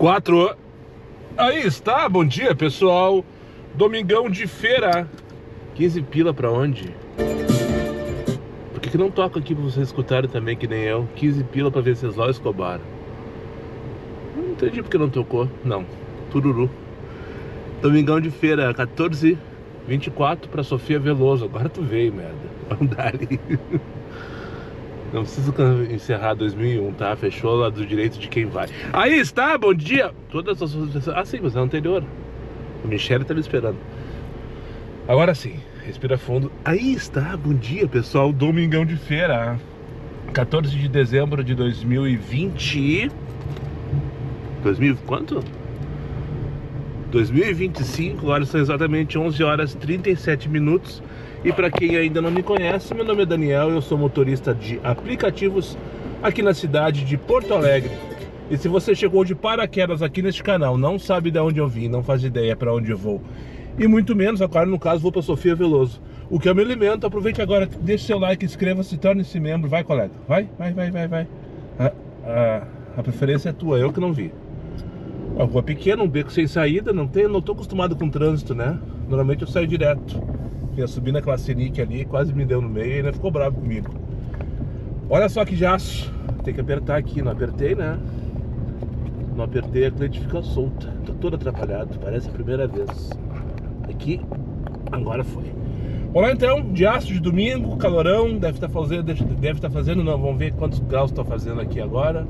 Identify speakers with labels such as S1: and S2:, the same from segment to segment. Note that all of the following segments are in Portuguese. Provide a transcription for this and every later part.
S1: 4. Aí está, bom dia pessoal. Domingão de feira. 15 pila pra onde? Por que não toca aqui pra vocês escutarem também, que nem eu? 15 pila pra Venceslau Escobar. Não entendi porque não tocou. Não, tururu. Domingão de feira, 14h24 pra Sofia Veloso. Agora tu veio, merda. Vamos dar ali. Não precisa encerrar 2001, tá? Fechou lá do direito de quem vai. Aí está, bom dia. Todas as... Ah, sim, mas é anterior. O Michele tá me esperando. Agora sim, respira fundo. Aí está, bom dia pessoal. Domingão de feira, 14 de dezembro de 2020. 2000 quanto? 2025, agora são exatamente 11 horas 37 minutos. E para quem ainda não me conhece, meu nome é Daniel, eu sou motorista de aplicativos aqui na cidade de Porto Alegre. E se você chegou de paraquedas aqui neste canal, não sabe de onde eu vim, não faz ideia para onde eu vou, e muito menos, agora no caso vou para Sofia Veloso, o que eu me alimento, aproveite agora, deixe seu like, inscreva-se, torne-se membro, vai colega, vai. A preferência é tua, eu que não vi. A rua pequena, um beco sem saída, não tô acostumado com trânsito, né? Normalmente eu saio direto. Ia subir naquela Senic ali, quase me deu no meio e ainda ficou bravo comigo. Olha só que jaço. Tem que apertar aqui, não apertei, né? Não apertei, a cliente fica solta. Tô todo atrapalhado, parece a primeira vez. Aqui, agora foi. Olá então, de aço de domingo, calorão, deve estar fazendo, não, vamos ver quantos graus está fazendo aqui agora.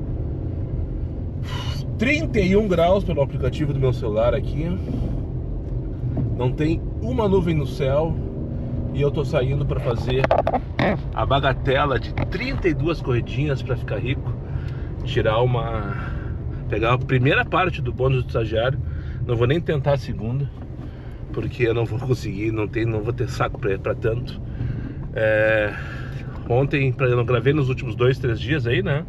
S1: 31 graus pelo aplicativo do meu celular aqui. Não tem uma nuvem no céu. E eu tô saindo para fazer a bagatela de 32 corridinhas para ficar rico. Pegar a primeira parte do bônus do estagiário. Não vou nem tentar a segunda, porque eu não vou conseguir, não vou ter saco para tanto. Ontem, eu não gravei nos últimos 2, 3 dias aí, né?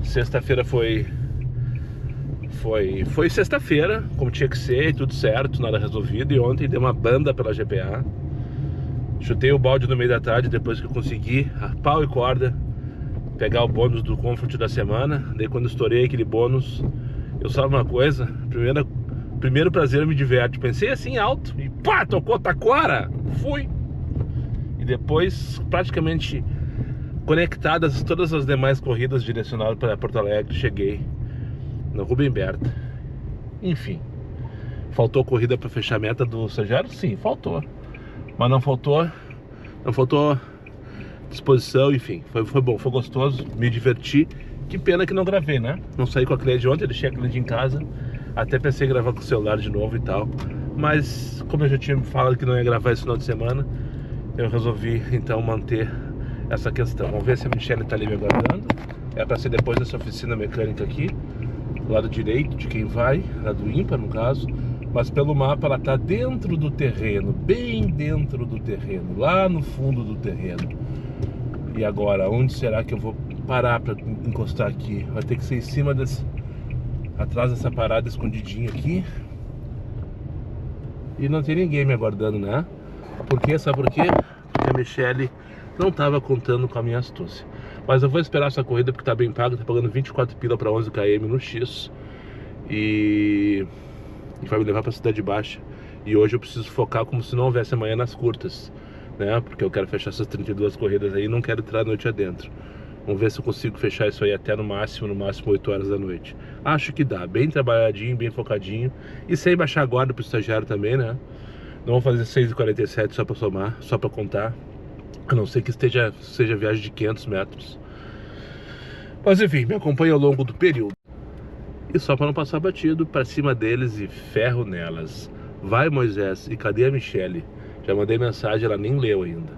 S1: Sexta-feira foi sexta-feira, como tinha que ser, tudo certo, nada resolvido. E ontem dei uma banda pela GPA. Chutei o balde no meio da tarde, depois que eu consegui, a pau e corda, pegar o bônus do Comfort da semana. Daí quando estourei aquele bônus, eu sabe uma coisa, primeiro prazer me diverte. Pensei assim alto e pá, tocou taquara, fui. E depois praticamente conectadas todas as demais corridas direcionadas para Porto Alegre, cheguei no Rubem Berta. Enfim, faltou corrida para fechar a meta do estagiário? Sim, faltou. Mas não faltou disposição, enfim, foi bom, foi gostoso, me diverti. Que pena que não gravei, né? Não saí com a cliente ontem, deixei a cliente em casa. Até pensei em gravar com o celular de novo e tal. Mas como eu já tinha falado que não ia gravar esse final de semana, eu resolvi então manter essa questão. Vamos ver se a Michelle tá ali me aguardando. É para ser depois dessa oficina mecânica aqui, do lado direito de quem vai, lá do ímpar no caso. Mas pelo mapa ela tá dentro do terreno, bem dentro do terreno, lá no fundo do terreno. E agora, onde será que eu vou parar para encostar aqui? Vai ter que ser em cima atrás dessa parada escondidinha aqui. E não tem ninguém me aguardando, né? Por quê? Sabe por quê? Porque a Michelle não tava contando com a minha astúcia. Mas eu vou esperar essa corrida porque tá bem paga, tá pagando 24 pila para 11 km no X. E vai me levar para a Cidade Baixa. E hoje eu preciso focar como se não houvesse amanhã nas curtas, né? Porque eu quero fechar essas 32 corridas aí e não quero entrar a noite adentro. Vamos ver se eu consigo fechar isso aí até no máximo 8 horas da noite. Acho que dá, bem trabalhadinho, bem focadinho. E sem baixar a guarda pro estagiário também, né? Não vou fazer 6h47 só para somar, só para contar. A não ser que seja viagem de 500 metros. Mas enfim, me acompanha ao longo do período. E só para não passar batido, para cima deles e ferro nelas. Vai, Moisés, e cadê a Michelle? Já mandei mensagem, ela nem leu ainda.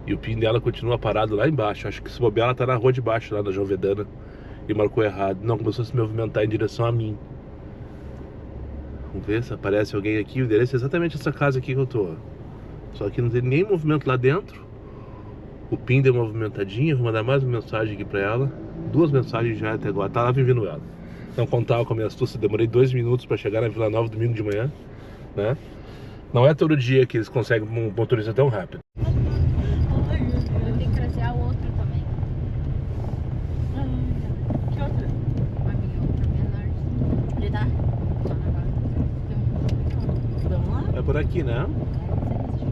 S1: E o PIN dela continua parado lá embaixo. Acho que se bobear ela tá na rua de baixo, lá na João Vedana. E marcou errado. Não, começou a se movimentar em direção a mim. Vamos ver se aparece alguém aqui. O endereço é exatamente essa casa aqui que eu tô. Só que não tem nem movimento lá dentro. O PIN deu uma movimentadinha. Vou mandar mais uma mensagem aqui pra ela. 2 mensagens já até agora. Tá lá vivendo ela. Não contava com a minha astúcia, demorei 2 minutos para chegar na Vila Nova domingo de manhã, né? Não é todo dia que eles conseguem um motorista tão rápido.
S2: Eu tenho que trazer a outra também. Que outra? A minha outra menor. Ele tá
S1: por aqui, né?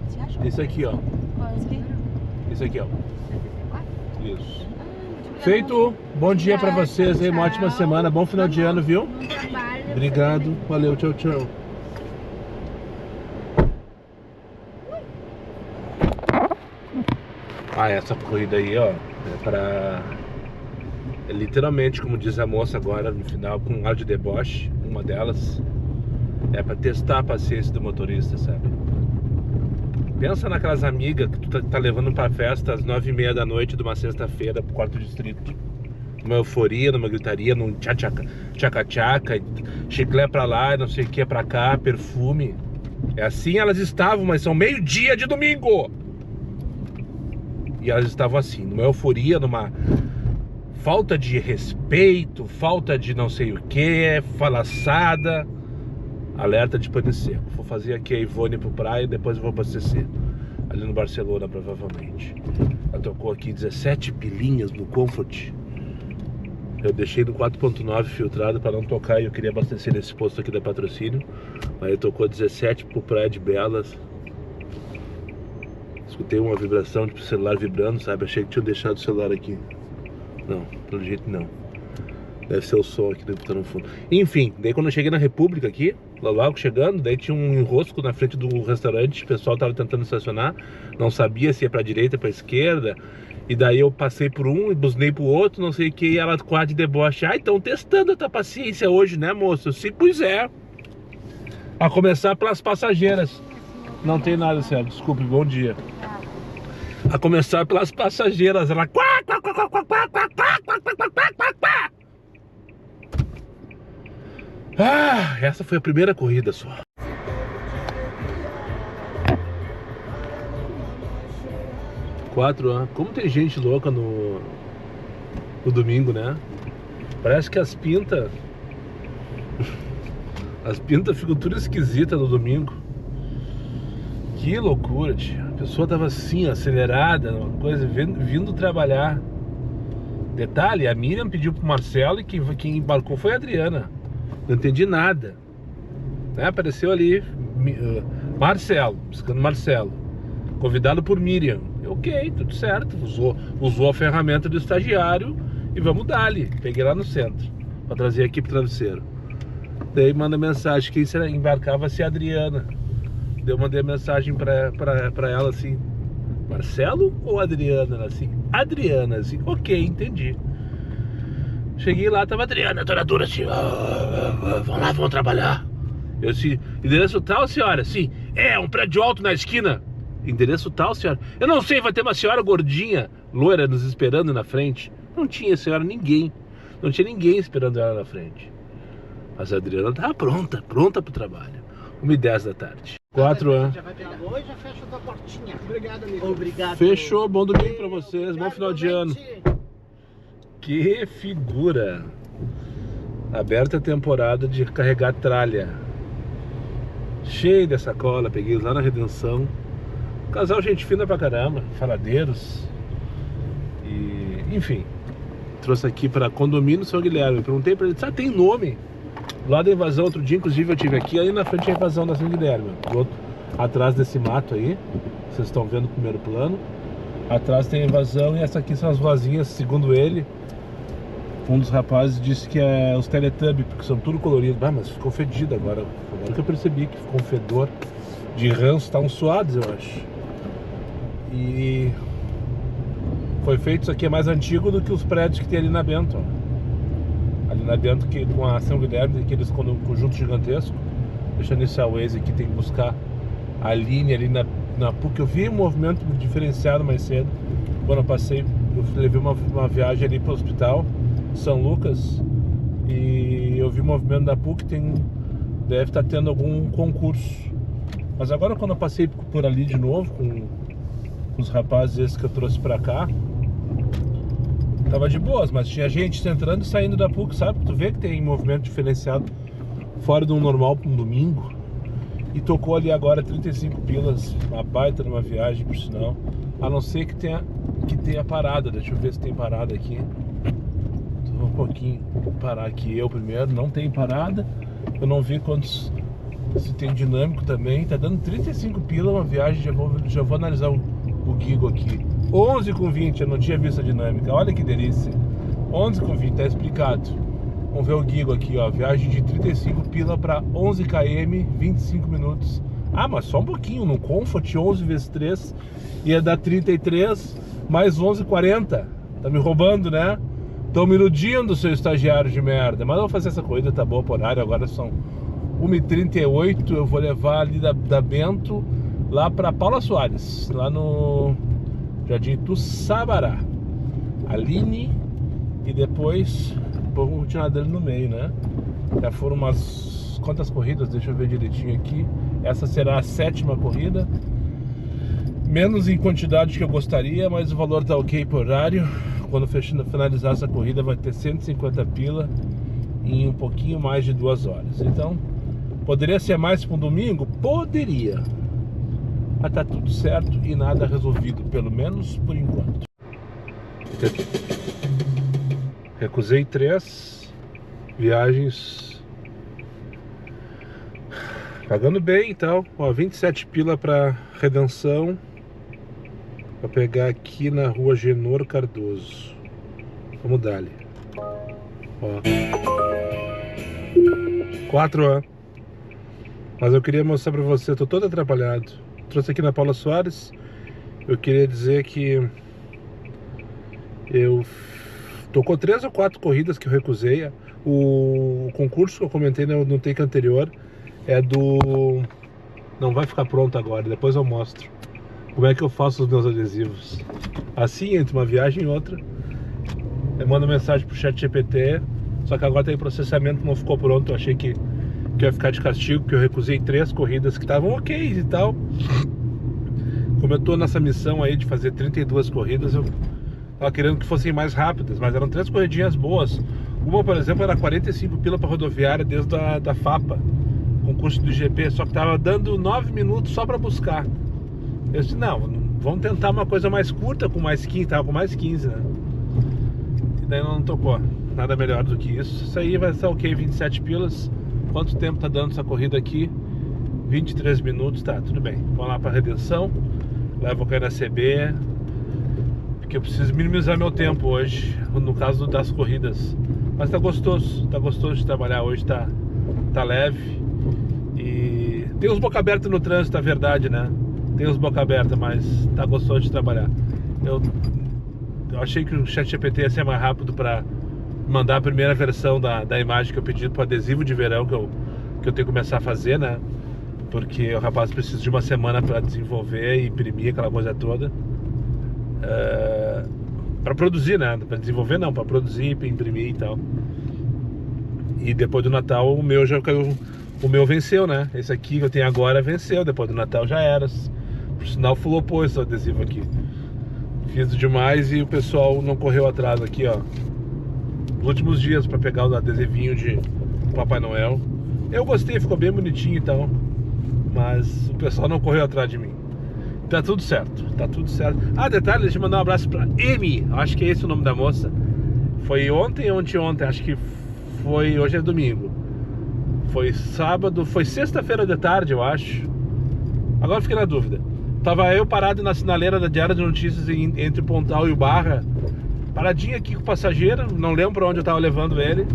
S2: Você acha?
S1: Esse aqui, ó.
S2: Qual é esse aqui?
S1: Esse aqui, ó.
S2: 74?
S1: Isso. Feito. Bom dia pra vocês aí, uma ótima semana. Bom final de ano, viu?
S2: Bom trabalho.
S1: Obrigado. Valeu, tchau, tchau. Ah, essa corrida aí, ó, é pra... É literalmente, como diz a moça agora no final, com um ar de deboche, uma delas. É pra testar a paciência do motorista, sabe? Pensa naquelas amigas que tu tá levando pra festa às 9h30 da noite de uma sexta-feira pro quarto distrito. Numa euforia, numa gritaria, num tchaca-tchaca, chiclé pra lá, não sei o que pra cá, perfume. É assim elas estavam, mas são meio-dia de domingo! E elas estavam assim, numa euforia, numa falta de respeito, falta de não sei o que, falaçada. Alerta de pane seco. Vou fazer aqui a Ivone pro praia e depois eu vou abastecer. Ali no Barcelona, provavelmente. Ela tocou aqui 17 pilinhas no Comfort. Eu deixei no 4.9 filtrado para não tocar e eu queria abastecer nesse posto aqui da Patrocínio. Mas ele tocou 17 pro Praia de Belas. Escutei uma vibração, tipo celular vibrando, sabe? Achei que tinha deixado o celular aqui. Não, pelo jeito não. Deve ser o som aqui que tá no fundo. Enfim, daí quando eu cheguei na República aqui, logo chegando, daí tinha um enrosco na frente do restaurante. O pessoal tava tentando estacionar, não sabia se ia pra direita ou pra esquerda. E daí eu passei por um e buzinei pro outro, não sei o que, e ela quase de deboche. Ah, então testando a tua paciência hoje, né, moço? Se puser. A começar pelas passageiras. Não tem nada, Sérgio, desculpe, bom dia. A começar pelas passageiras, ela... Ah, essa foi a primeira corrida só. Como tem gente louca no domingo, né? Parece que as pintas ficam tudo esquisitas no domingo. Que loucura, tio. A pessoa tava assim, acelerada, uma coisa, vindo trabalhar. Detalhe, a Miriam pediu pro Marcelo e quem embarcou foi a Adriana. Não entendi nada, né? Apareceu ali Marcelo, buscando Marcelo, convidado por Miriam. Ok, tudo certo, usou a ferramenta do estagiário e vamos dar-lhe. Peguei lá no centro para trazer aqui pro travesseiro. Daí manda mensagem, quem será embarcava se a Adriana. Eu mandei mensagem pra ela assim, Marcelo ou Adriana? Ela assim, Adriana, assim, ok, entendi. Cheguei lá, tava a Adriana, toda dura assim, vamos lá, vamos trabalhar. Eu disse, endereço tal, senhora? Sim, é um prédio alto na esquina. Endereço tal, senhora? Eu não sei, vai ter uma senhora gordinha, loira, nos esperando na frente. Não tinha senhora, ninguém. Não tinha ninguém esperando ela na frente. Mas a Adriana tava pronta pro trabalho. 1h10 da tarde. 4 anos.
S3: Já vai pegar hoje, já fecha a tua portinha. Obrigado, amigo. Obrigado.
S1: Fechou, bom domingo pra vocês, bom final de ano. Que figura! Aberta a temporada de carregar tralha. Cheio de sacola, peguei lá na Redenção. Casal gente fina pra caramba, faladeiros. E, enfim, trouxe aqui pra Condomínio São Guilherme. Perguntei pra ele, sabe, tem nome? Lá da invasão, outro dia, inclusive, eu tive aqui, aí na frente a invasão da São Guilherme. Do outro, atrás desse mato aí, vocês estão vendo o primeiro plano. Atrás tem a invasão e essa aqui são as ruazinhas, segundo ele. Um dos rapazes disse que é os Teletubbies, porque são tudo coloridos. Ah, mas ficou fedido agora. Agora que eu percebi que ficou um fedor de ranço, estavam suados, eu acho. E foi feito, isso aqui é mais antigo do que os prédios que tem ali na Bento, ó. Ali na Bento, que, com a São Guilherme, aqueles conjunto gigantesco. Deixa eu iniciar o Waze aqui, tem que buscar a linha ali na PUC. Eu vi um movimento diferenciado mais cedo. Quando eu passei, eu levei uma viagem ali para o hospital São Lucas e eu vi o movimento da PUC, deve estar tendo algum concurso. Mas agora quando eu passei por ali de novo com os rapazes esses que eu trouxe pra cá, tava de boas, mas tinha gente entrando e saindo da PUC, sabe? Tu vê que tem movimento diferenciado fora do normal para um domingo. E tocou ali agora 35 pilas, uma baita numa viagem, por sinal. A não ser que tenha parada. Deixa eu ver se tem parada aqui. Vou um pouquinho parar aqui eu primeiro. Não tem parada. Eu não vi quantos se tem dinâmico também. Tá dando 35 pila uma viagem, já vou analisar o Gigo aqui. 11,20, eu não tinha visto a dinâmica, olha que delícia. 11,20, tá explicado. Vamos ver o Gigo aqui, ó, viagem de 35 pila para 11 km, 25 minutos. Ah, mas só um pouquinho, no Comfort 11 vezes 3 ia dar 33 mais 11,40. Tá me roubando, né? Tão me iludindo, seu estagiário de merda. Mas eu vou fazer essa corrida, tá boa por horário. Agora são 1h38. Eu vou levar ali da Bento lá pra Paula Soares, lá no Jardim Tuçabará. Aline. E depois vamos continuar dele no meio, né? Já foram umas... quantas corridas? Deixa eu ver direitinho aqui. Essa será a 7ª corrida. Menos em quantidade que eu gostaria, mas o valor tá ok por horário. Quando finalizar essa corrida vai ter 150 pila em um pouquinho mais de 2 horas. Então, poderia ser mais para um domingo? Poderia. Mas tá tudo certo e nada resolvido, pelo menos por enquanto. Recusei 3 viagens, pagando bem e tal. Ó, 27 pila para Redenção. Vou pegar aqui na rua Genor Cardoso. Vamos dar-lhe. Ó. 4 anos. Mas eu queria mostrar pra você, eu tô todo atrapalhado. Trouxe aqui na Paula Soares. Eu queria dizer que eu tocou 3 ou 4 corridas que eu recusei. O concurso que eu comentei no take anterior é do... Não vai ficar pronto agora, depois eu mostro como é que eu faço os meus adesivos. Assim, entre uma viagem e outra, eu mando mensagem pro ChatGPT. Só que agora tem processamento, não ficou pronto. Eu achei que ia ficar de castigo, porque eu recusei 3 corridas que estavam ok e tal. Como eu tô nessa missão aí de fazer 32 corridas, eu tava querendo que fossem mais rápidas, mas eram 3 corridinhas boas. Uma, por exemplo, era 45 pila para rodoviária desde da FAPA, concurso do IGP, só que tava dando 9 minutos só para buscar. Eu disse, não, vamos tentar uma coisa mais curta, com mais 15, tava com mais 15, né? E daí não tocou, nada melhor do que isso. Isso aí vai ser ok, 27 pilas. Quanto tempo tá dando essa corrida aqui? 23 minutos, tá, tudo bem. Vamos lá pra Redenção, levo o na CB, porque eu preciso minimizar meu tempo hoje, no caso das corridas. Mas tá gostoso de trabalhar hoje, tá leve. E tem uns boca aberta no trânsito, é verdade, né? Tem uns boca aberta, mas tá gostoso de trabalhar. Eu achei que o ChatGPT ia ser mais rápido para mandar a primeira versão da imagem que eu pedi pro adesivo de verão que eu tenho que começar a fazer, né? Porque o rapaz precisa de uma semana para desenvolver e imprimir aquela coisa toda. Para produzir, né? Para desenvolver não, para produzir, para imprimir e tal. E depois do Natal o meu venceu, né? Esse aqui que eu tenho agora venceu, depois do Natal já era. Por sinal flopou esse adesivo aqui. Fiz demais e o pessoal não correu atrás aqui, ó. Nos últimos dias para pegar o adesivinho de Papai Noel. Eu gostei, ficou bem bonitinho e tal. Mas o pessoal não correu atrás de mim. Tá tudo certo, tá tudo certo. Ah, detalhe, deixa eu mandar um abraço pra Amy. Acho que é esse o nome da moça. Foi ontem, acho que foi... Hoje é domingo. Foi sábado, foi sexta-feira de tarde, eu acho. Agora fiquei na dúvida. Tava eu parado na sinaleira da Diário de Notícias entre o Pontal e o Barra. Paradinho aqui com o passageiro, não lembro pra onde eu tava levando ele.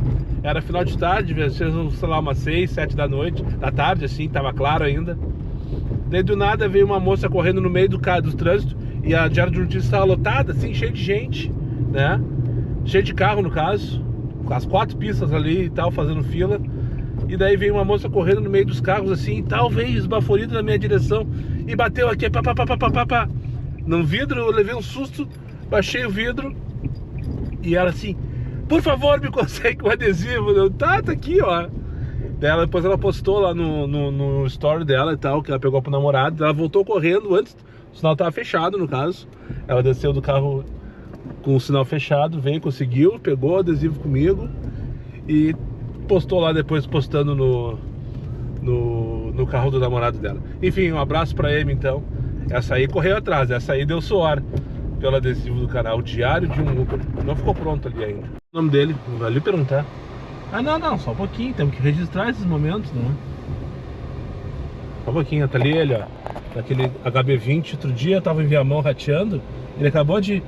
S1: Era final de tarde, sei lá, umas 6, 7 da tarde, assim, tava claro ainda. Daí do nada veio uma moça correndo no meio do trânsito e a Diário de Notícias estava lotada, assim, cheio de gente, né? Cheio de carro, no caso, com as 4 pistas ali e tal, fazendo fila. E daí veio uma moça correndo no meio dos carros, assim, e tal, veio esbaforido na minha direção e bateu aqui, pá. No vidro, eu levei um susto, baixei o vidro e ela assim, por favor, me consegue um adesivo. Eu, tá aqui, ó. Depois ela postou lá no story dela e tal, que ela pegou pro namorado. Ela voltou correndo antes, o sinal tava fechado, no caso. Ela desceu do carro com o sinal fechado, veio, conseguiu, pegou o adesivo comigo e postou lá depois, postando no carro do namorado dela. Enfim, um abraço pra Amy, então. Essa aí correu atrás, essa aí deu suor pelo adesivo do canal Diário de um Uber. Não ficou pronto ali ainda. O nome dele, vai lhe perguntar. Ah, não, só um pouquinho, temos que registrar esses momentos, né? Só um pouquinho, tá ali ele, ó. Naquele HB20, outro dia eu tava em Viamão rateando. Ele acabou de...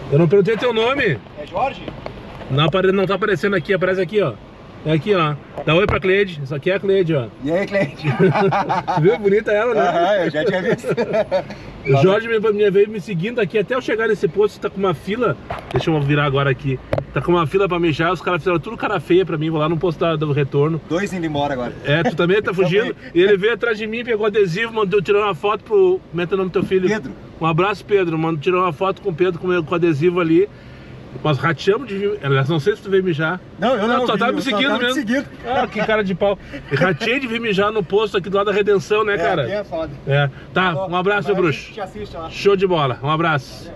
S1: Eu não perguntei teu nome.
S3: É Jorge?
S1: Não tá aparecendo aqui, aparece aqui, ó. É aqui, ó. Dá oi pra Cleide. Isso aqui é a Cleide, ó.
S3: E aí, Cleide?
S1: Viu? Bonita ela, né?
S3: Aham, eu já tinha visto.
S1: O Jorge veio me seguindo aqui até eu chegar nesse posto. Tá com uma fila. Deixa eu virar agora aqui. Tá com uma fila pra mijar. Os caras fizeram tudo cara feia pra mim. Vou lá no posto do retorno.
S3: 2 indo embora agora.
S1: É, tu também tá fugindo. E ele veio atrás de mim, pegou adesivo, mandou tirar uma foto pro... Como é que é o nome do teu filho?
S3: Pedro.
S1: Um abraço, Pedro. Tirou uma foto com o Pedro com adesivo ali. Nós rateamos de vir. Aliás, não sei se tu veio mijar.
S3: Não, eu não.
S1: Só tava me seguindo mesmo. Ah, que cara de pau. Ratei de vir mijar no posto aqui do lado da Redenção, né, cara?
S3: É foda.
S1: É. Tá, um abraço, meu bruxo.
S3: Te assiste lá.
S1: Show de bola, um abraço.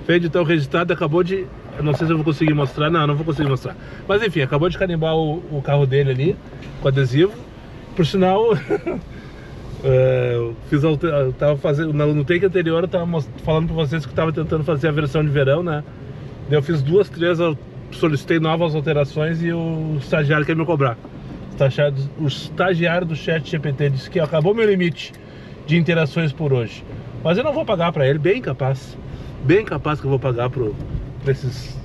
S1: Feito então o registrado, acabou de... Eu não sei se eu vou conseguir mostrar. Não vou conseguir mostrar. Mas enfim, acabou de carimbar o carro dele ali, com adesivo. Por sinal... eu tava fazendo... No take anterior eu tava falando pra vocês que eu tava tentando fazer a versão de verão, né? Eu fiz 2, 3, eu solicitei novas alterações e o estagiário quer me cobrar. O estagiário do ChatGPT disse que acabou meu limite de interações por hoje. Mas eu não vou pagar pra ele, bem capaz que eu vou pagar pra esses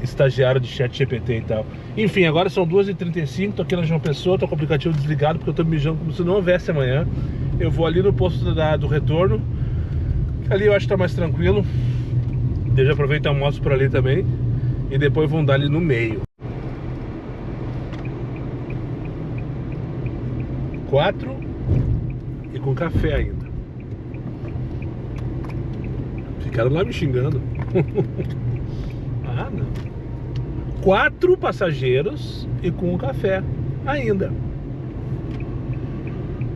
S1: estagiários de ChatGPT e tal. Enfim, agora são 2h35, tô aqui na João Pessoa, tô com o aplicativo desligado porque eu tô mijando como se não houvesse amanhã. Eu vou ali no posto do retorno, ali eu acho que tá mais tranquilo. Eu já aproveito e almoço por ali também. E depois vão dar ali no meio. 4 e com café ainda. Ficaram lá me xingando. Ah, não. 4 passageiros e com café ainda.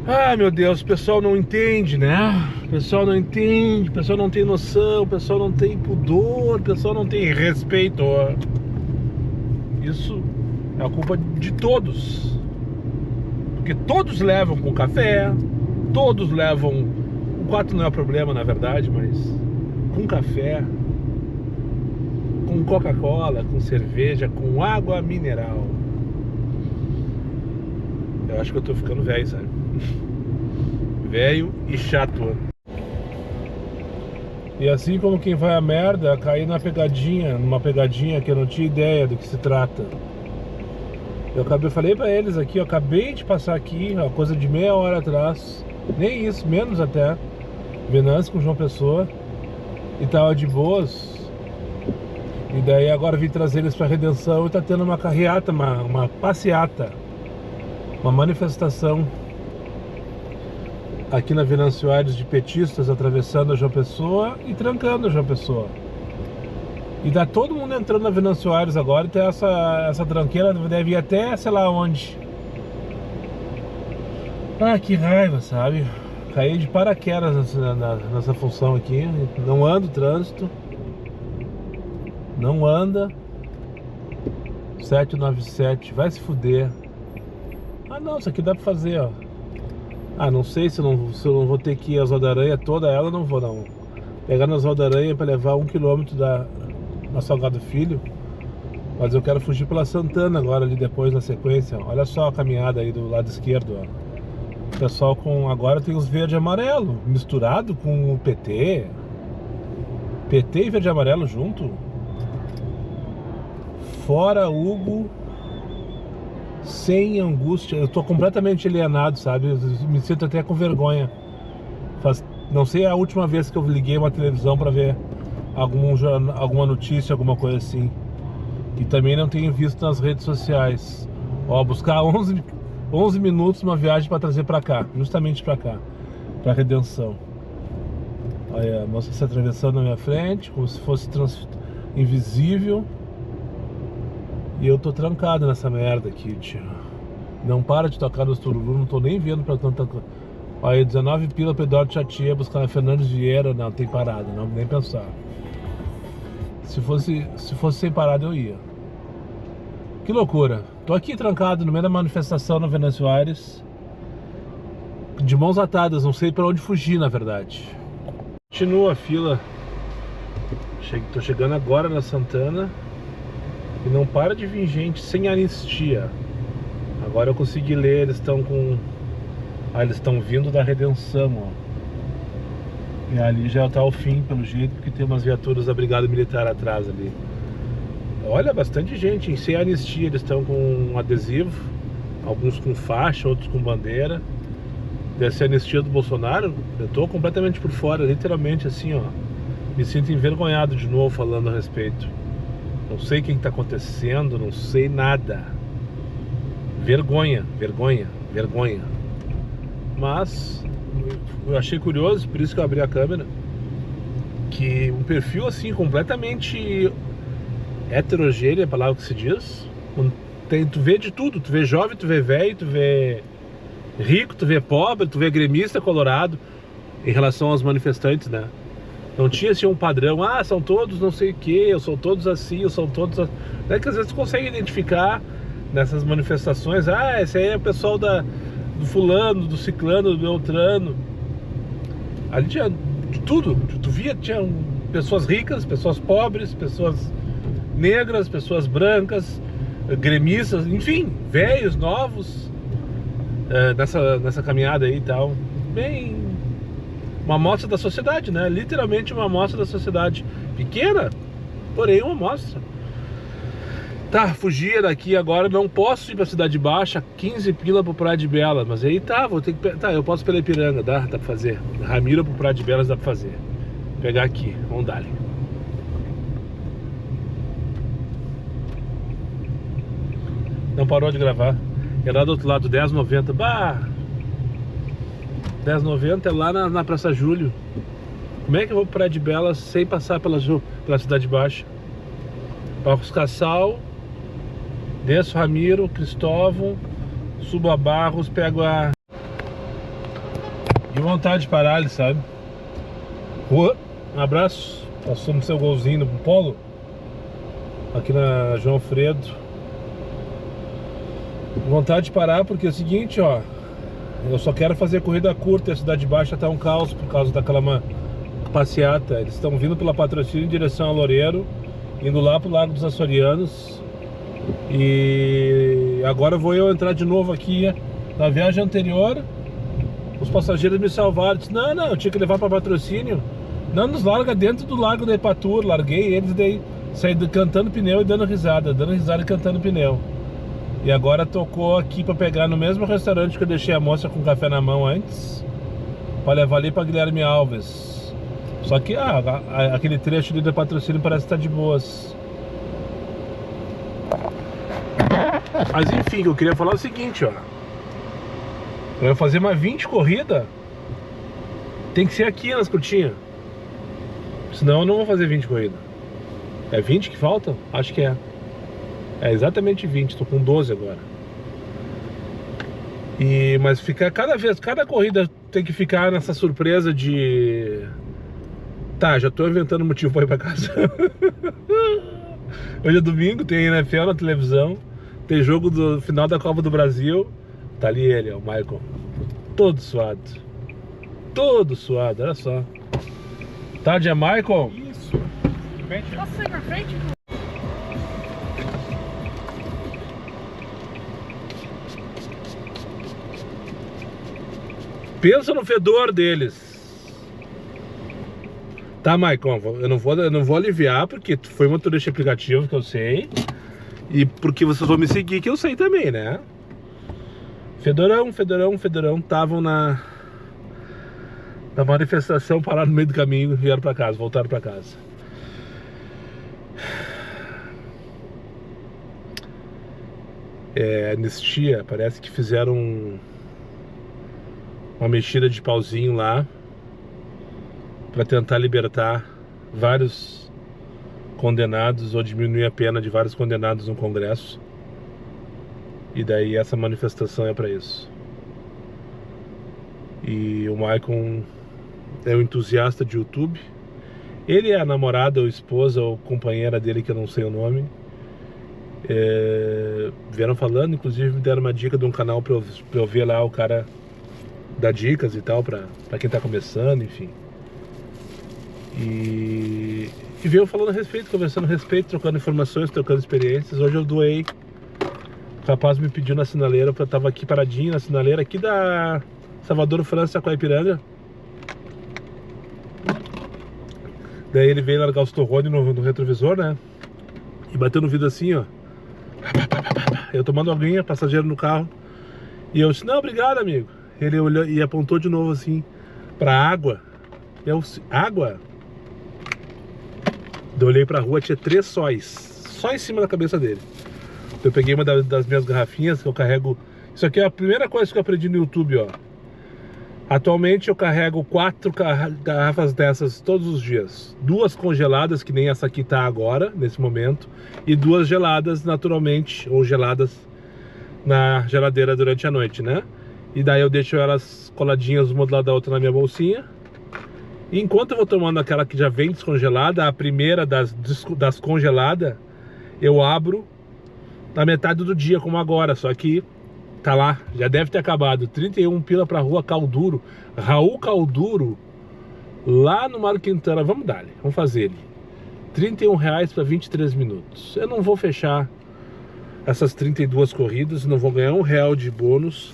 S1: Ah, meu Deus, o pessoal não entende, né? O pessoal não entende, o pessoal não tem noção, o pessoal não tem pudor, o pessoal não tem respeito. Isso é a culpa de todos. Porque todos levam com café, todos levam... O 4 não é o problema, na verdade, mas com café, com Coca-Cola, com cerveja, com água mineral. Eu acho que eu tô ficando velho, sabe? Velho e chato. E assim como quem vai a merda, caí numa pegadinha que eu não tinha ideia do que se trata. Eu falei pra eles aqui, eu acabei de passar aqui, uma coisa de meia hora atrás, nem isso, menos até, Venâncio com João Pessoa, e tava de boas. E daí agora vim trazer eles pra Redenção e tá tendo uma carreata, uma passeata, uma manifestação aqui na Venâncio Aires de petistas atravessando a João Pessoa e trancando a João Pessoa. E tá todo mundo entrando na Venâncio Aires agora e tem essa tranqueira, deve ir até sei lá onde. Ah, que raiva, sabe? Caí de paraquedas nessa função aqui. Não anda o trânsito. Não anda. 797, vai se fuder. Ah não, isso aqui dá pra fazer, ó. Ah, não sei se eu não vou ter que ir às Roda-Aranha, toda ela não vou não. Pegar nas Roda-Aranha pra levar 1 km na Salgado Filho. Mas eu quero fugir pela Santana agora ali depois na sequência. Olha só a caminhada aí do lado esquerdo, ó. O pessoal agora tem os verde e amarelo misturado com o PT. PT e verde e amarelo junto. Fora Hugo, sem angústia. Eu tô completamente alienado, sabe? Eu me sinto até com vergonha. Não sei a última vez que eu liguei uma televisão pra ver alguma notícia, alguma coisa assim. E também não tenho visto nas redes sociais. Ó, buscar 11 minutos uma viagem pra trazer pra cá, justamente pra cá, pra Redenção. Olha, a moça se atravessando na minha frente, como se fosse invisível. E eu tô trancado nessa merda aqui, tio. Não para de tocar nos tururu, não tô nem vendo pra tanta coisa. Olha, 19 pila pro Eduardo Chatia buscar na Fernandes Vieira. Não, tem parada, não, nem pensar. Se fosse sem parada eu ia. Que loucura. Tô aqui trancado no meio da manifestação na Venâncio Aires, de mãos atadas, não sei pra onde fugir na verdade. Continua a fila Tô chegando agora na Santana e não para de vir gente sem anistia. Agora eu consegui ler, eles estão com... eles estão vindo da Redenção, ó. E ali já tá o fim, pelo jeito, porque tem umas viaturas da Brigada Militar atrás ali. Olha, bastante gente sem anistia, eles estão com um adesivo, alguns com faixa, outros com bandeira. Deve ser a anistia do Bolsonaro. Eu tô completamente por fora, literalmente assim, ó. Me sinto envergonhado de novo falando a respeito. Não sei o que tá acontecendo, não sei nada. Vergonha, vergonha, vergonha. Mas eu achei curioso, por isso que eu abri a câmera, que um perfil assim completamente heterogêneo, é a palavra que se diz. Tu vê de tudo, tu vê jovem, tu vê velho, tu vê rico, tu vê pobre, tu vê gremista colorado, em relação aos manifestantes, né? Não tinha assim um padrão, são todos não sei o que, eu sou todos assim, eu sou todos assim. É que às vezes tu consegue identificar nessas manifestações, esse aí é o pessoal do fulano, do ciclano, do beltrano. Ali tinha de tudo, tu via, tinha pessoas ricas, pessoas pobres, pessoas negras, pessoas brancas, gremistas, enfim, velhos, novos, nessa caminhada aí e tal. Bem, uma amostra da sociedade, né? Literalmente uma amostra da sociedade. Pequena, porém uma amostra. Tá, fugia daqui agora, não posso ir pra Cidade Baixa, 15 pila pro Praia de Bela, mas aí tá, vou ter que... Tá, eu posso pela Ipiranga, dá pra fazer. Ramiro pro Praia de Belas dá pra fazer. Pegar aqui, vamos dar ali. Não parou de gravar. É lá do outro lado, 10,90. Bah! 10,90 é lá na Praça Júlio. Como é que eu vou pro Praia de Belas sem passar pela Cidade Baixa? Barros Cassal, desço Ramiro, Cristóvão, subo a Barros, pego a... E vontade de parar ali, sabe? Um abraço. Passou no seu golzinho no Polo. Aqui na João Fredo. Vontade de parar porque é o seguinte, ó. Eu só quero fazer corrida curta. A Cidade Baixa tá um caos por causa daquela passeata. Eles estão vindo pela Patrocínio em direção a Loureiro, indo lá pro Lago dos Açorianos. E agora vou eu entrar de novo aqui. Na viagem anterior, os passageiros me salvaram. Disse, não, eu tinha que levar para Patrocínio. Não, nos larga dentro do Lago da Epatur. Larguei eles, daí saí cantando pneu e dando risada e cantando pneu. E agora tocou aqui para pegar no mesmo restaurante que eu deixei a moça com café na mão antes, para levar ali para Guilherme Alves. Só que aquele trecho ali da Patrocínio parece estar de boas. Mas enfim, eu queria falar o seguinte, ó. Pra eu fazer uma 20 corrida, tem que ser aqui nas curtinhas. Senão eu não vou fazer 20 corridas. É 20 que falta? Acho que é. É exatamente 20, tô com 12 agora. Mas ficar cada corrida tem que ficar nessa surpresa de... Tá, já tô inventando motivo pra ir pra casa. Hoje é domingo, tem NFL na televisão, tem jogo do final da Copa do Brasil. Tá ali ele, ó, o Michael. Todo suado. Todo suado, olha só. Tá, de Michael?
S3: Isso.
S2: Posso sair pra frente?
S1: Pensa no fedor deles. Tá, Michael, eu não vou aliviar porque tu foi motorista aplicativo, que eu sei. E porque vocês vão me seguir, que eu sei também, né? Fedorão, estavam na manifestação, pararam no meio do caminho, vieram pra casa, voltaram pra casa. Anistia, parece que fizeram uma mexida de pauzinho lá para tentar libertar vários condenados ou diminuir a pena de vários condenados no Congresso. E daí essa manifestação é para isso. E o Michael é um entusiasta de YouTube. Ele é a namorada ou esposa ou companheira dele, que eu não sei o nome. Vieram falando, inclusive me deram uma dica de um canal para eu ver lá, o cara dá dicas e tal para quem tá começando, enfim. E veio falando a respeito, conversando a respeito, trocando informações, trocando experiências. Hoje eu doei. O rapaz me pediu na sinaleira, porque eu tava aqui paradinho na sinaleira aqui da Salvador França com a Ipiranga. Daí ele veio largar os torrone no retrovisor, né? E bateu no vidro assim, ó. Eu tomando aguinha, passageiro no carro. E eu disse, não, obrigado, amigo. Ele olhou e apontou de novo assim pra água. Eu, água? Eu olhei pra rua, tinha 3 sóis, só em cima da cabeça dele. Eu peguei uma das minhas garrafinhas que eu carrego. Isso aqui é a primeira coisa que eu aprendi no YouTube, ó. Atualmente eu carrego 4 garrafas dessas todos os dias. 2 congeladas, que nem essa aqui tá agora, nesse momento. E 2 geladas naturalmente, ou geladas na geladeira durante a noite, né? E daí eu deixo elas coladinhas uma do lado da outra na minha bolsinha. E enquanto eu vou tomando aquela que já vem descongelada, a primeira das congeladas, eu abro na metade do dia, como agora, só que tá lá, já deve ter acabado. 31 pila pra rua Calduro, Raul Calduro, lá no Mário Quintana. Vamos dar, vamos fazer ele. R$31 para 23 minutos. Eu não vou fechar essas 32 corridas, não vou ganhar R$1 de bônus,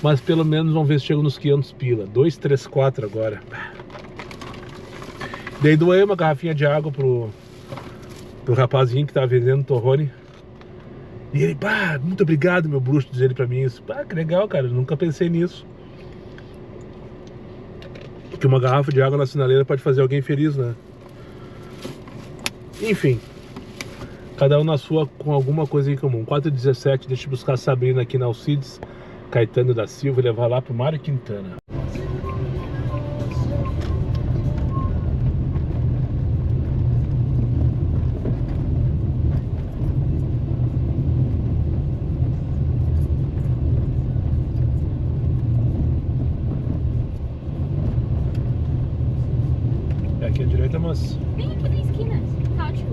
S1: mas pelo menos vamos ver se chego nos 500 pila. 2, 3, 4 agora. Daí doei uma garrafinha de água pro rapazinho que tava vendendo torrone. E ele, pá, muito obrigado, meu bruxo, diz ele pra mim isso. Pá, que legal, cara, eu nunca pensei nisso. Porque uma garrafa de água na sinaleira pode fazer alguém feliz, né? Enfim, cada um na sua, com alguma coisa em comum. 4h17, deixa eu buscar a Sabrina aqui na Alcides Caetano da Silva e levar lá pro Mário Quintana. Aqui à direita, mas...
S2: Bem aqui na esquina, tá ótimo.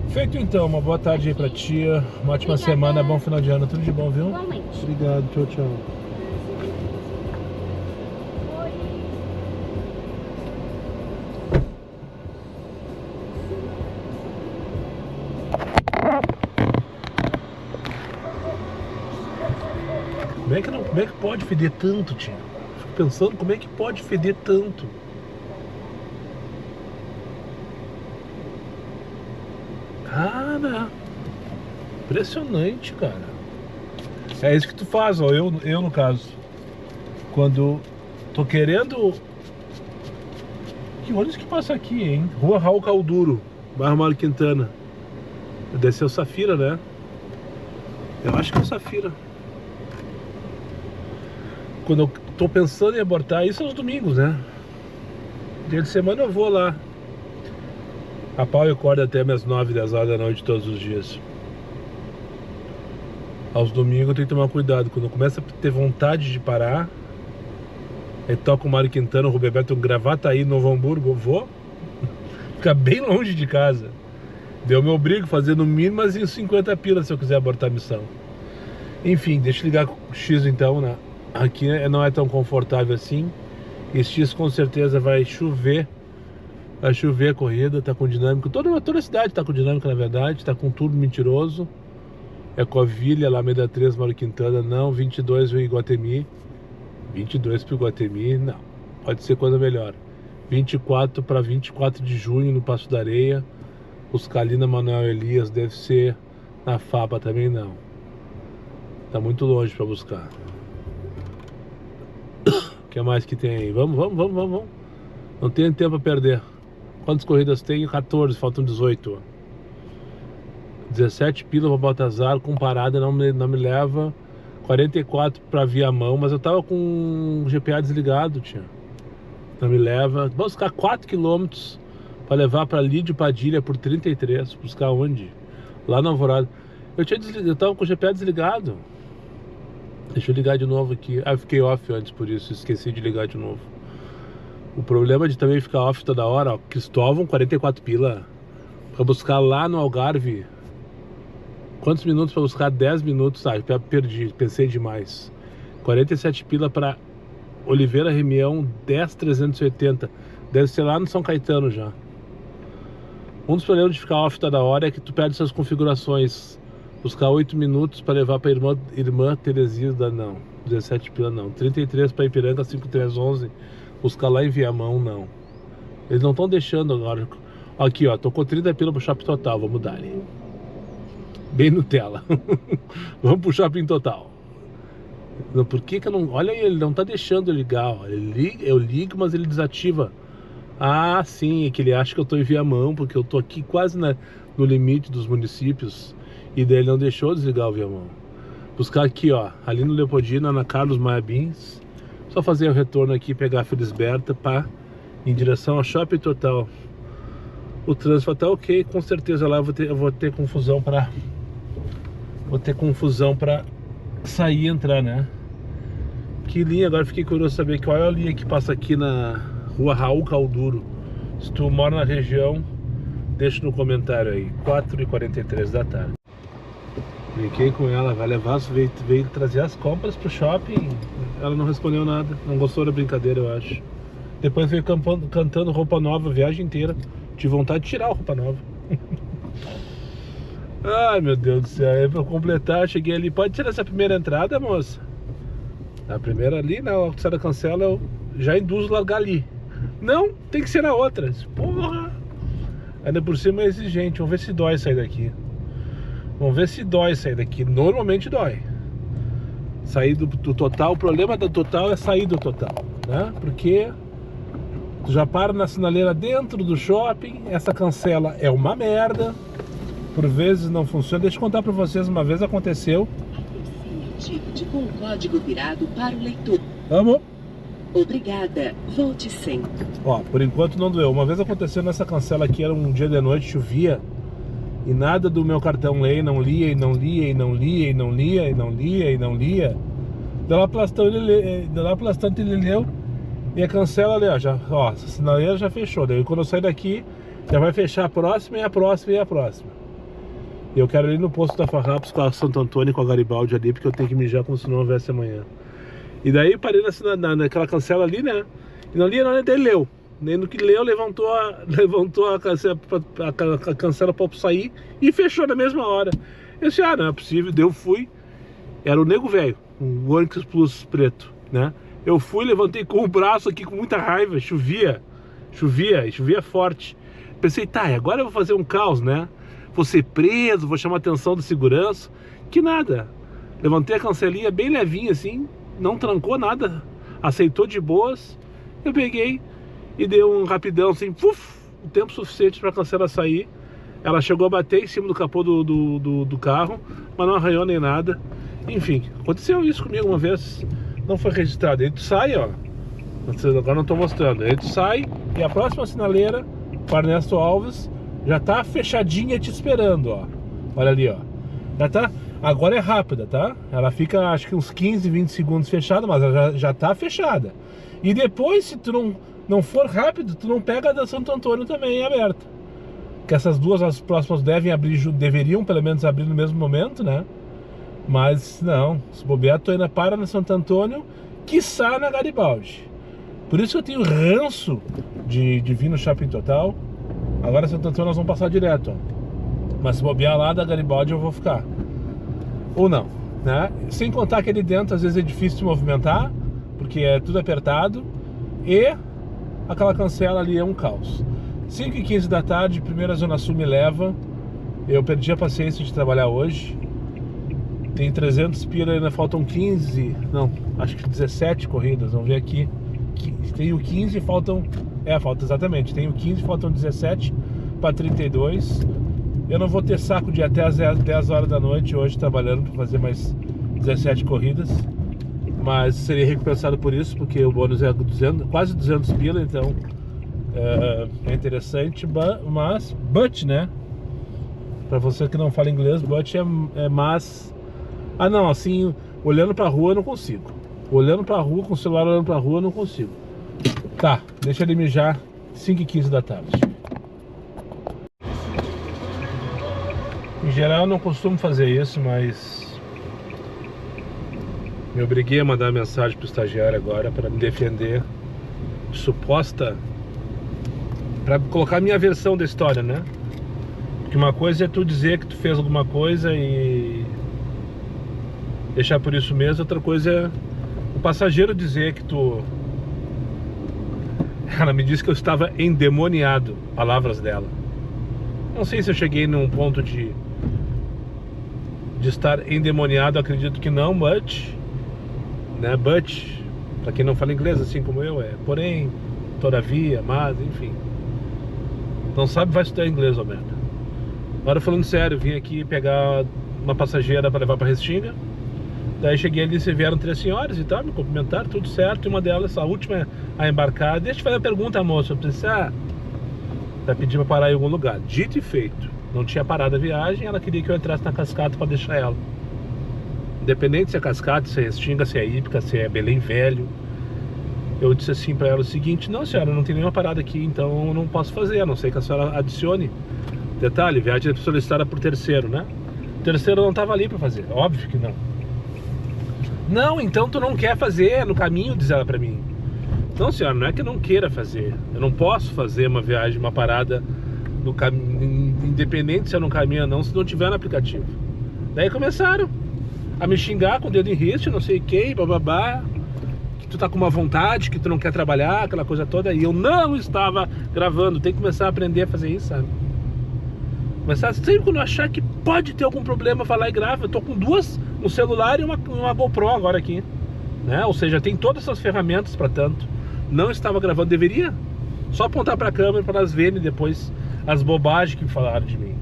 S1: Feito então, uma boa tarde aí pra tia, uma ótima
S2: Obrigada.
S1: semana, bom final de ano, tudo de bom, viu?
S2: Igualmente.
S1: Obrigado, tchau, tchau. Como é que pode feder tanto, tia? Fico pensando como é que pode feder tanto. Cara, impressionante, cara. É isso que tu faz, ó. Eu no caso, quando tô querendo... Que ônibus que passa aqui, hein? Rua Raul Calduro, bairro Mário Quintana. Deve ser o Safira, né? Eu acho que é o Safira. Quando eu tô pensando em abortar, isso aos domingos, né? Dia de semana eu vou lá. A pau eu acordo até minhas 9, 10 horas da noite todos os dias. Aos domingos eu tenho que tomar cuidado. Quando eu começo a ter vontade de parar, aí toco o Mário Quintana, o Roberto Gravataí, Novo Hamburgo, eu vou ficar bem longe de casa. Deu meu obrigo fazer no mínimo mais em 50 pila se eu quiser abortar a missão. Enfim, deixa eu ligar o X então, né? Aqui não é tão confortável assim. Esse X com certeza vai chover. Vai chover a corrida, tá com dinâmico. Toda a cidade tá com dinâmica, na verdade. Tá com tudo mentiroso. Ecovilha, Alameda 3, Mário Quintana, não. 22 o Iguatemi. 22 pro Iguatemi, não. Pode ser coisa melhor. 24 para 24 de junho no Passo da Areia. Os Calina Manuel Elias, deve ser na FAPA também, não. Tá muito longe para buscar. O que mais que tem aí? Vamos. Não tem tempo a perder. Quantas corridas tem? 14, faltam 18. 17 pila para Baltazar, com parada não me leva. 44 para Viamão, mas eu tava com o GPA desligado, tia. Não me leva. Vamos buscar 4 km para levar para Lídio Padilha por 33. Buscar onde? Lá na Alvorada. Eu tava com o GPA desligado. Deixa eu ligar de novo aqui. Ah, eu fiquei off antes, por isso esqueci de ligar de novo. O problema de também ficar off toda hora, ó, Cristóvão, 44 pila. Pra buscar lá no Algarve. Quantos minutos pra buscar? 10 minutos. Ah, perdi, pensei demais. 47 pila pra Oliveira Remião, 10,380. Deve ser lá no São Caetano já. Um dos problemas de ficar off toda hora é que tu perde suas configurações. Buscar 8 minutos para levar para irmã Teresina, não. 17 pila, não. 33 para Ipiranga, 5311. Buscar lá em Viamão, não. Eles não estão deixando agora. Aqui, ó, tocou 30 pila pro Shopping Total, vamos dar ali. Bem Nutella. Vamos pro Shopping Total. Por que que eu não... Olha aí, ele não tá deixando eu ligar, ó. Eu ligo, mas ele desativa. Ah, sim, é que ele acha que eu tô em Viamão, porque eu tô aqui quase no limite dos municípios. E daí ele não deixou eu desligar o Viamão. Buscar aqui, ó, ali no Leopoldina, na Carlos Maia Bins. Só fazer o retorno aqui, pegar a Felisberta em direção ao Shopping Total. O trânsito tá ok, com certeza lá eu vou ter confusão pra... Vou ter confusão pra sair e entrar, né? Que linha, agora fiquei curioso saber qual é a linha que passa aqui na Rua Raul Calduro. Se tu mora na região, deixa no comentário aí. 4h43 da tarde. Brinquei com ela, vai levar, veio trazer as compras pro shopping. Ela não respondeu nada, não gostou da brincadeira, eu acho. Depois veio cantando roupa nova a viagem inteira. Tive vontade de tirar a roupa nova. Ai, meu Deus do céu. Aí pra completar, cheguei ali. Pode tirar essa primeira entrada, moça? A primeira ali, na hora que sai da cancela, eu já induzo largar ali. Não, tem que ser na outra. Porra! Ainda por cima é exigente. Vamos ver se dói sair daqui. Vamos ver se dói sair daqui. Normalmente dói. Sair do total. O problema do total é sair do total, né? Porque tu já para na sinaleira dentro do shopping. Essa cancela é uma merda. Por vezes não funciona. Deixa eu contar pra vocês. Uma vez aconteceu.
S4: Com o código virado para o leitor.
S1: Vamos.
S4: Obrigada. Volte sem.
S1: Ó, por enquanto não doeu. Uma vez aconteceu nessa cancela aqui. Era um dia de noite, chovia. E nada do meu cartão lei, não lia, e não lia, e não lia, e não lia, e não lia, e não lia. De lá plastante ele leu. E a cancela ali, ó, já, ó, a sinaleira já fechou. Daí quando eu sair daqui, já vai fechar a próxima, e a próxima, e a próxima. E eu quero ir no posto da Farrapos com a Santo Antônio e com a Garibaldi ali, porque eu tenho que mijar como se não houvesse amanhã. E daí parei naquela cancela ali, né? E não lia, não, daí leu. Nem no que leu, levantou a cancela para sair e fechou na mesma hora. Eu disse, ah, não é possível. Daí eu fui, era o Nego Velho, um Onix Plus preto, né? Eu fui, levantei com o braço aqui com muita raiva, chovia forte. Pensei, tá, e agora eu vou fazer um caos, né? Vou ser preso, vou chamar a atenção do segurança. Que nada. Levantei a cancelinha bem levinha assim, não trancou nada, aceitou de boas. Eu peguei e dei um rapidão assim, puf, o tempo suficiente para a cancela sair. Ela chegou a bater em cima do capô do carro, mas não arranhou nem nada. Enfim, aconteceu isso comigo uma vez, não foi registrado. Aí tu sai, ó, agora não estou mostrando. Aí tu sai e a próxima sinaleira, para Ernesto Alves, já tá fechadinha te esperando, ó. Olha ali, ó. Já tá, agora é rápida, tá? Ela fica acho que uns 15, 20 segundos fechada, mas ela já tá fechada. E depois, se tu não for rápido, tu não pega a da Santo Antônio também aberta. Que essas duas, as próximas deveriam pelo menos abrir no mesmo momento, né? Mas não, se bobear, tu ainda para na Santo Antônio, quiçá na Garibaldi. Por isso que eu tenho ranço de vir no Shopping Total. Agora Santo Antônio nós vamos passar direto, ó. Mas se bobear lá da Garibaldi eu vou ficar. Ou não, né? Sem contar que ali dentro às vezes é difícil de movimentar, porque é tudo apertado. E aquela cancela ali é um caos. 5h15 da tarde, primeira Zona Sul me leva. Eu perdi a paciência de trabalhar hoje. Tem 300 pila, ainda faltam 15, não, acho que 17 corridas, vamos ver aqui. Tenho 15 e faltam, falta exatamente, tenho 15 e faltam 17 para 32. Eu não vou ter saco de ir até as 10 horas da noite hoje trabalhando para fazer mais 17 corridas. Mas seria recompensado por isso, porque o bônus é quase 200 pila, então é interessante, but, né? Para você que não fala inglês, but é mas... Ah não, assim, olhando pra rua eu não consigo. Olhando pra rua, com o celular olhando pra rua eu não consigo. Tá, deixa ele mijar 5h15 da tarde. Em geral eu não costumo fazer isso, mas me obriguei a mandar mensagem pro estagiário agora para me defender de suposta pra colocar a minha versão da história, né? Porque uma coisa é tu dizer que tu fez alguma coisa e deixar por isso mesmo, outra coisa é o passageiro dizer que tu... Ela me disse que eu estava endemoniado, palavras dela. Não sei se eu cheguei num ponto de estar endemoniado, acredito que não, but, né, pra quem não fala inglês assim como eu, porém, todavia, mas, enfim. Não sabe, vai estudar inglês, ô merda. Agora falando sério, vim aqui pegar uma passageira para levar para Restinga. Daí cheguei ali, se vieram 3 senhoras e tal, me cumprimentaram, tudo certo. E uma delas, a última a embarcar, deixa eu te fazer uma pergunta, moça. Eu pensei, vai pedir para parar em algum lugar. Dito e feito, não tinha parado a viagem, ela queria que eu entrasse na cascata para deixar ela. Independente se é cascata, se é Restinga, se é Ípica, se é Belém Velho. Eu disse assim para ela o seguinte: não, senhora, não tem nenhuma parada aqui, então eu não posso fazer, a não ser que a senhora adicione. Detalhe, viagem solicitada por terceiro, né? O terceiro não estava ali para fazer, óbvio que não. Não, então tu não quer fazer no caminho, diz ela pra mim. Não, senhora, não é que eu não queira fazer. Eu não posso fazer uma viagem, uma parada no caminho, independente se é no caminho ou não, se não tiver no aplicativo. Daí começaram a me xingar com o dedo em riste, não sei o que, bababá, que tu tá com uma vontade, que tu não quer trabalhar, aquela coisa toda. E eu não estava gravando, tem que começar a aprender a fazer isso, sabe? Começar sempre quando eu achar que pode ter algum problema, falar e grava. Eu tô com 2, um celular e uma GoPro agora aqui, né? Ou seja, tem todas essas ferramentas para tanto. Não estava gravando, deveria só apontar para a câmera para elas verem depois as bobagens que falaram de mim.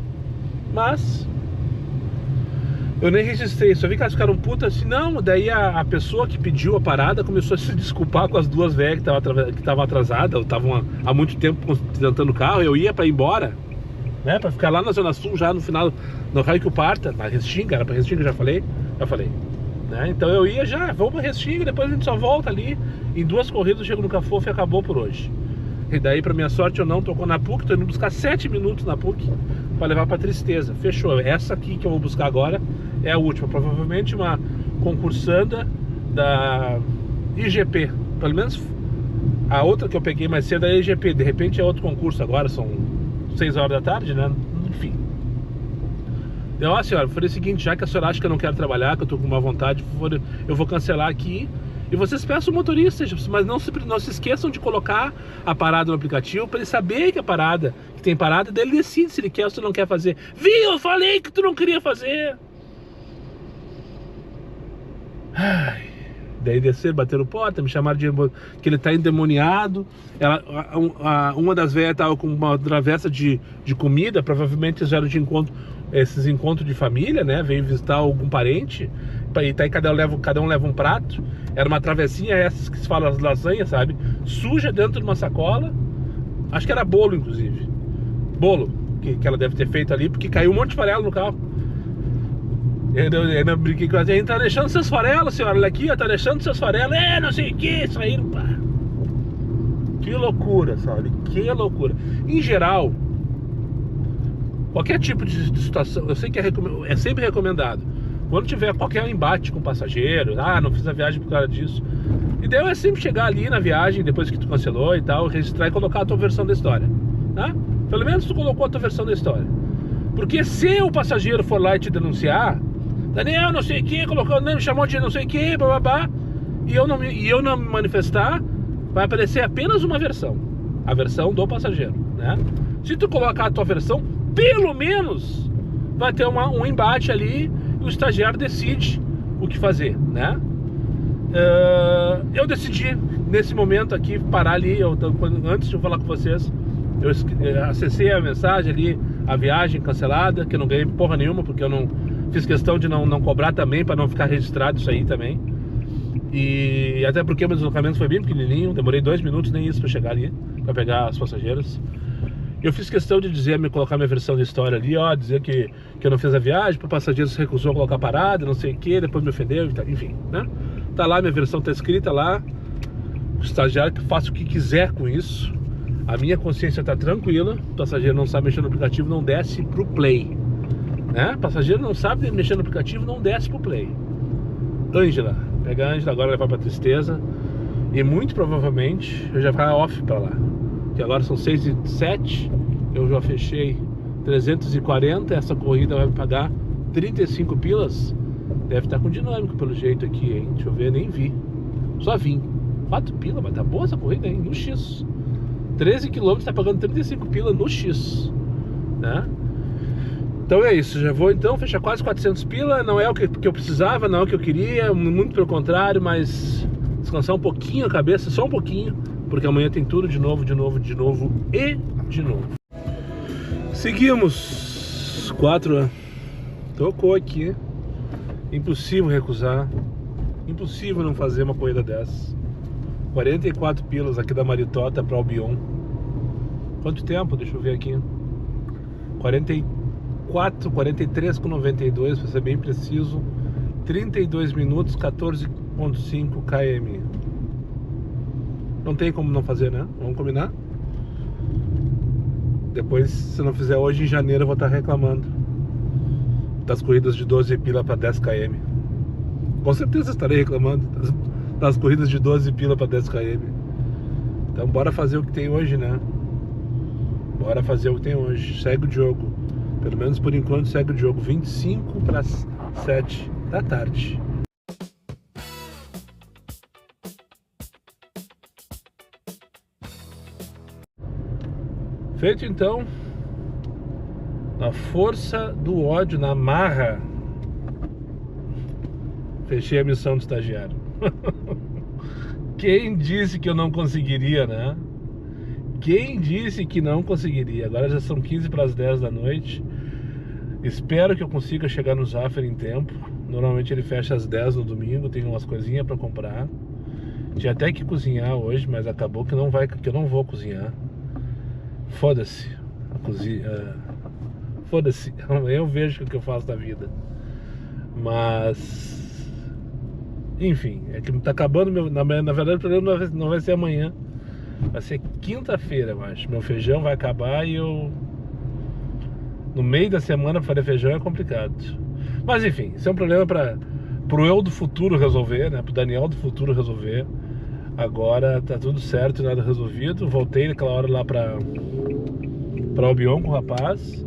S1: Mas eu nem registrei, só vi que elas ficaram putas assim. Não, daí a pessoa que pediu a parada começou a se desculpar com as 2 velhas que estavam atrasadas, estavam há muito tempo tentando o carro. Eu ia para ir embora, né, pra ficar lá na Zona Sul, já no final, no raio que o parta, na Restinga, era pra Restinga, já falei, né? Então eu ia já, vamos pra Restinga, depois a gente só volta ali, em 2 corridas eu chego no Cafofo e acabou por hoje. E daí, pra minha sorte, eu não tocou na PUC, tô indo buscar 7 minutos na PUC pra levar pra Tristeza. Fechou, essa aqui que eu vou buscar agora é a última, provavelmente uma concursanda da IGP, pelo menos a outra que eu peguei mais cedo é a IGP, de repente é outro concurso agora, são 6 horas da tarde, né? Enfim. Então, ó, senhora, foi o seguinte: já que a senhora acha que eu não quero trabalhar, que eu tô com uma vontade, por favor, eu vou cancelar aqui. E vocês peçam o motorista, mas não se esqueçam de colocar a parada no aplicativo para ele saber que a parada, que tem parada, daí ele decide se ele quer ou se não quer fazer. Viu? Eu falei que tu não queria fazer. Ai. Daí desceram, bateram porta, me chamaram de que ele tá endemoniado. Uma das velhas tava com uma travessa de comida, provavelmente eles eram de encontro, esses encontros de família, né? Veio visitar algum parente, e tá aí cada um leva um prato. Era uma travessinha, essas que se falam as lasanhas, sabe? Suja dentro de uma sacola. Acho que era bolo, inclusive. Bolo, que ela deve ter feito ali, porque caiu um monte de farelo no carro. Eu brinquei com ela, a gente tá deixando seus farelos, senhora, olha aqui, ó, tá deixando seus farelos, não sei o que, saíram, pá. Que loucura, sabe, que loucura. Em geral, qualquer tipo de situação, eu sei que é sempre recomendado, quando tiver qualquer embate com passageiro, não fiz a viagem por causa disso, o ideal é sempre chegar ali na viagem, depois que tu cancelou e tal, registrar e colocar a tua versão da história, tá? Pelo menos tu colocou a tua versão da história. Porque se o passageiro for lá e te denunciar, Daniel, não sei o que, colocou, me chamou de não sei o que, bababá, e eu não me manifestar, vai aparecer apenas uma versão, a versão do passageiro, né? Se tu colocar a tua versão, pelo menos vai ter um embate ali e o estagiário decide o que fazer, né? Eu decidi nesse momento aqui parar ali, antes de eu falar com vocês, eu acessei a mensagem ali, a viagem cancelada, que eu não ganhei porra nenhuma, porque eu não fiz questão de não cobrar também, para não ficar registrado isso aí também. E até porque o meu deslocamento foi bem pequenininho, demorei 2 minutos, nem isso, para chegar ali, para pegar as passageiras. Eu fiz questão de colocar minha versão de história ali, ó, dizer que eu não fiz a viagem, para o passageiro se recusou a colocar parada, não sei o que, depois me ofendeu, enfim, né? Tá lá, minha versão tá escrita lá, o estagiário que faça o que quiser com isso. A minha consciência tá tranquila, o passageiro não sabe mexer no aplicativo, não desce pro play, né? O passageiro não sabe mexer no aplicativo, não desce pro play. Ângela, pega a Ângela agora, levar pra Tristeza, e muito provavelmente eu já vou off pra lá. que agora são 6h07, eu já fechei 340, essa corrida vai me pagar 35 pilas. Deve estar com dinâmico pelo jeito aqui, hein? Deixa eu ver, nem vi. Só vim. 4 pila, mas tá boa essa corrida, hein? No X. 13 km tá pagando 35 pila no X, né? Então é isso, já vou então fechar quase 400 pila. Não é o que eu precisava, não é o que eu queria, muito pelo contrário, mas descansar um pouquinho a cabeça, só um pouquinho, porque amanhã tem tudo de novo, de novo, de novo e de novo. Seguimos. 4. Tocou aqui. Impossível recusar. Impossível não fazer uma corrida dessa. 44 pilas aqui da Maritota para Albion. Quanto tempo? Deixa eu ver aqui. 43 com 92, para ser bem preciso. 32 minutos, 14,5 km. Não tem como não fazer, né? Vamos combinar? Depois, se não fizer hoje, em janeiro eu vou estar reclamando das corridas de 12 pila para 10 km. Com certeza estarei reclamando das corridas de 12 pila para 10 km. Então bora fazer o que tem hoje, né? Bora fazer o que tem hoje. Segue o jogo. Pelo menos por enquanto segue o jogo. 25 para 7 da tarde. Feito então. Na força do ódio, na marra, fechei a missão do estagiário. Quem disse que eu não conseguiria, né? Quem disse que não conseguiria? Agora já são 15 para as 10 da noite. Espero que eu consiga chegar no Zaffer em tempo. Normalmente ele fecha às 10 no domingo. Tenho umas coisinhas para comprar. Tinha até que cozinhar hoje, mas acabou que eu não vou cozinhar. Foda-se a cozinha. Foda-se, eu vejo o que eu faço da vida. Mas enfim, é que tá acabando na verdade o problema não vai ser amanhã. Vai ser quinta-feira, eu acho. Meu feijão vai acabar e eu no meio da semana fazer feijão é complicado. Mas enfim, isso é um problema pro eu do futuro resolver, né? Pro Daniel do futuro resolver. Agora tá tudo certo e nada resolvido. Voltei naquela hora lá pra Albion com o rapaz.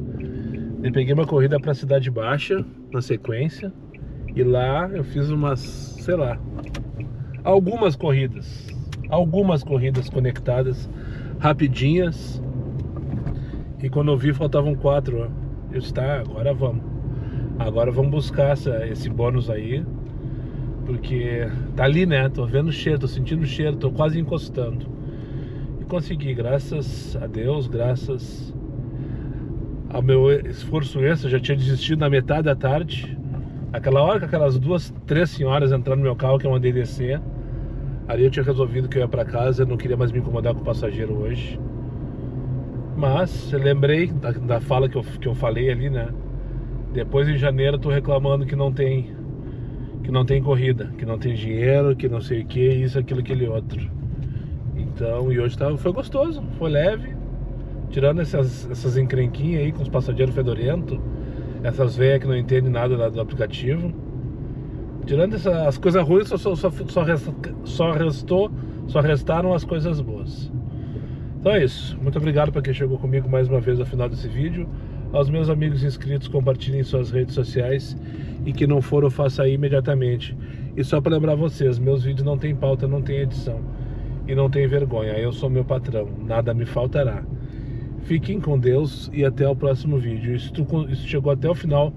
S1: E peguei uma corrida pra Cidade Baixa na sequência. E lá eu fiz umas, sei lá, algumas corridas conectadas, rapidinhas. E quando eu vi faltavam 4, ó. Eu disse, tá, agora vamos buscar esse bônus aí. Porque tá ali, né, tô vendo o cheiro, tô sentindo o cheiro, tô quase encostando. E consegui, graças a Deus, graças ao meu esforço extra. Eu já tinha desistido na metade da tarde. Aquela hora que aquelas 2, 3 senhoras entraram no meu carro que eu mandei descer, ali eu tinha resolvido que eu ia pra casa. Eu não queria mais me incomodar com o passageiro hoje. Mas eu lembrei da fala que eu falei ali, né? Depois em janeiro eu tô reclamando que não tem corrida, que não tem dinheiro, que não sei o que, isso, aquilo, aquele outro. Então, e hoje foi gostoso, foi leve. Tirando essas encrenquinhas aí com os passageiros fedorentos, essas velhas que não entendem nada do aplicativo. Tirando as coisas ruins, só restaram as coisas boas. Então é isso. Muito obrigado para quem chegou comigo mais uma vez ao final desse vídeo. Aos meus amigos inscritos, compartilhem em suas redes sociais. E que não foram, faça aí imediatamente. E só para lembrar vocês, meus vídeos não tem pauta, não tem edição. E não tem vergonha, eu sou meu patrão, nada me faltará. Fiquem com Deus e até o próximo vídeo. E se tu chegou até o final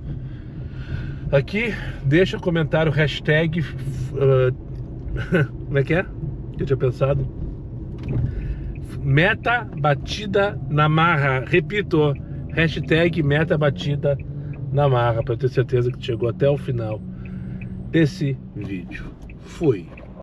S1: aqui, deixa um comentário, hashtag como é que é? Que eu tinha pensado. Meta batida na marra. Repito, hashtag meta batida na marra, para eu ter certeza que chegou até o final desse vídeo. Fui.